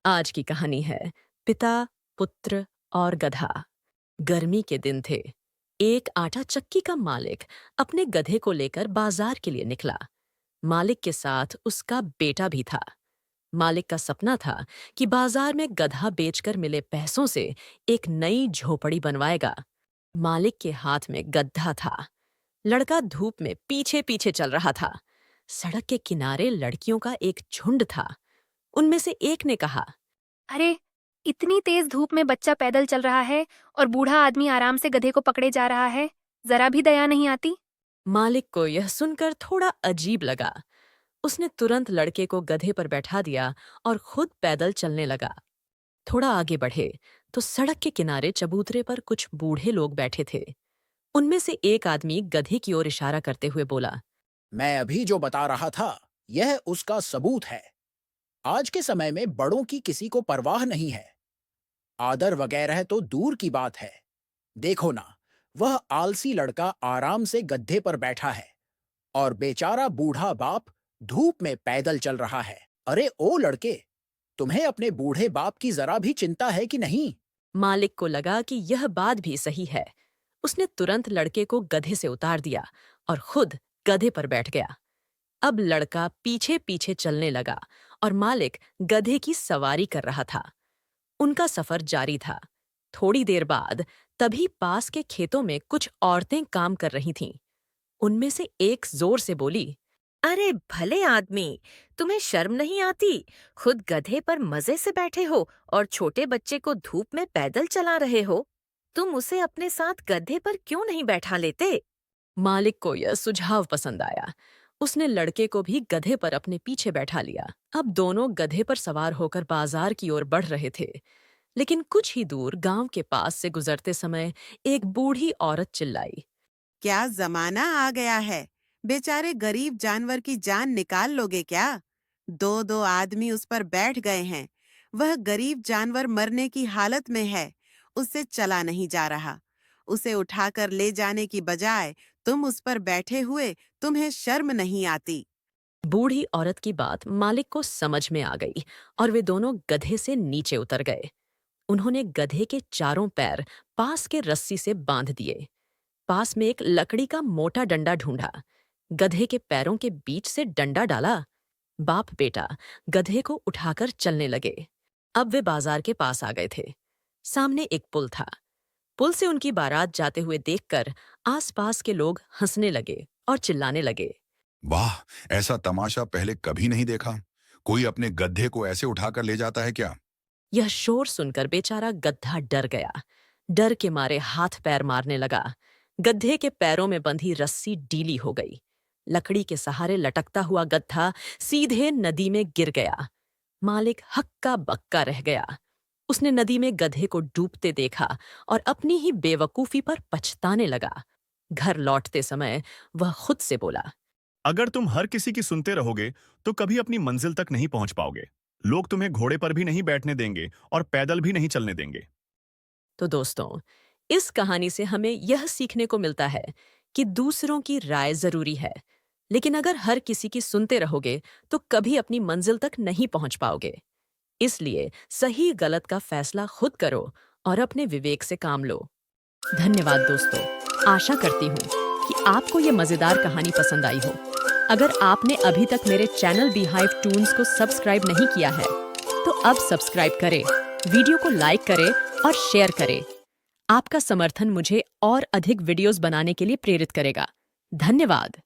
आज की कहानी है पिता, पुत्र और गधा। गर्मी के दिन थे। एक आटा चक्की का मालिक अपने गधे को लेकर बाजार के लिए निकला। मालिक के साथ उसका बेटा भी था। मालिक का सपना था कि बाजार में गधा बेचकर मिले पैसों से एक नई झोपड़ी बनवाएगा। मालिक के हाथ में गधा था। लड़का धूप में पीछे पीछे चल रहा था। सड़क के किनारे लड़कियों का एक झुंड था। उनमें से एक ने कहा, अरे, इतनी तेज धूप में बच्चा पैदल चल रहा है और बूढ़ा आदमी आराम से गधे को पकड़े जा रहा है। जरा भी दया नहीं आती। मालिक को यह सुनकर थोड़ा अजीब लगा। उसने तुरंत लड़के को गधे पर बैठा दिया और खुद पैदल चलने लगा। थोड़ा आगे बढ़े तो सड़क के किनारे चबूतरे पर कुछ बूढ़े लोग बैठे थे। उनमें से एक आदमी गधे की ओर इशारा करते हुए बोला, मैं अभी जो बता रहा था, यह उसका सबूत है। आज के समय में बड़ों की किसी को परवाह नहीं है। आदर वगैरह तो दूर की बात है। देखो ना, वह आलसी लड़का आराम से गद्दे पर बैठा है और बेचारा बूढ़ा बाप धूप में पैदल चल रहा है। अरे ओ लड़के, तुम्हें अपने बूढ़े बाप की जरा भी चिंता है कि नहीं? मालिक को लगा कि यह बात भी सही है। उसने तुरंत लड़के को गधे से उतार दिया और खुद गधे पर बैठ गया। अब लड़का पीछे पीछे चलने लगा और मालिक गधे की सवारी कर रहा था। उनका सफर जारी था। थोड़ी देर बाद तभी पास के खेतों में कुछ औरतें काम कर रही थीं। उनमें से एक जोर से बोली, अरे भले आदमी, तुम्हें शर्म नहीं आती? खुद गधे पर मजे से बैठे हो और छोटे बच्चे को धूप में पैदल चला रहे हो। तुम उसे अपने साथ गधे पर क्यों नहीं बैठा लेते? मालिक को यह सुझाव पसंद आया। उसने लड़के को भी गधे पर अपने पीछे बैठा लिया। अब दोनों गधे पर सवार होकर बाजार की ओर बढ़ रहे थे। लेकिन कुछ ही दूर गांव के पास से गुजरते समय एक बूढ़ी औरत चिल्लाई, क्या जमाना आ गया है। बेचारे गरीब जानवर की जान निकाल लोगे क्या? दो दो आदमी उस पर बैठ गए हैं। वह गरीब जानवर मरने की हालत में है। उससे चला नहीं जा रहा। उसे उठाकर ले जाने की बजाय तुम उस पर बैठे हुए, तुम्हें शर्म नहीं आती? बूढ़ी औरत की बात मालिक को समझ में आ गई और वे दोनों गधे से नीचे उतर गए। उन्होंने गधे के चारों पैर पास के रस्सी से बांध दिए। पास में एक लकड़ी का मोटा डंडा ढूंढा। गधे के पैरों के बीच से डंडा डाला। बाप बेटा गधे को उठाकर चलने लगे। अब वे बाजार के पास आ गए थे। सामने एक पुल था। पुल से उनकी बारात जाते हुए देखकर आसपास के लोग हंसने लगे और चिल्लाने लगे, वाह! ऐसा तमाशा पहले कभी नहीं देखा। कोई अपने गधे को ऐसे उठाकर ले जाता है क्या? यह शोर सुनकर बेचारा गधा डर गया। डर के मारे हाथ पैर मारने लगा। गधे के पैरों में बंधी रस्सी ढीली हो गई। लकड़ी के सहारे लटकता हुआ गधा सीधे नदी में गिर गया। मालिक हक्का बक्का रह गया। उसने नदी में गधे को डूबते देखा और अपनी ही बेवकूफी पर पछताने लगा। घर लौटते समय वह खुद से बोला, अगर तुम हर किसी की सुनते रहोगे तो कभी अपनी मंजिल तक नहीं पहुंच पाओगे। लोग तुम्हें घोड़े पर भी नहीं बैठने देंगे और पैदल भी नहीं चलने देंगे। तो दोस्तों, इस कहानी से हमें यह सीखने को मिलता है कि दूसरों की राय जरूरी है, लेकिन अगर हर किसी की सुनते रहोगे तो कभी अपनी मंजिल तक नहीं पहुंच पाओगे। इसलिए सही गलत का फैसला खुद करो और अपने विवेक से काम लो। धन्यवाद दोस्तों। आशा करती हूँ कि आपको ये मजेदार कहानी पसंद आई हो। अगर आपने अभी तक मेरे चैनल बीहाइव टून्स को सब्सक्राइब नहीं किया है तो अब सब्सक्राइब करें, वीडियो को लाइक करें और शेयर करें। आपका समर्थन मुझे और अधिक वीडियोस बनाने के लिए प्रेरित करेगा। धन्यवाद।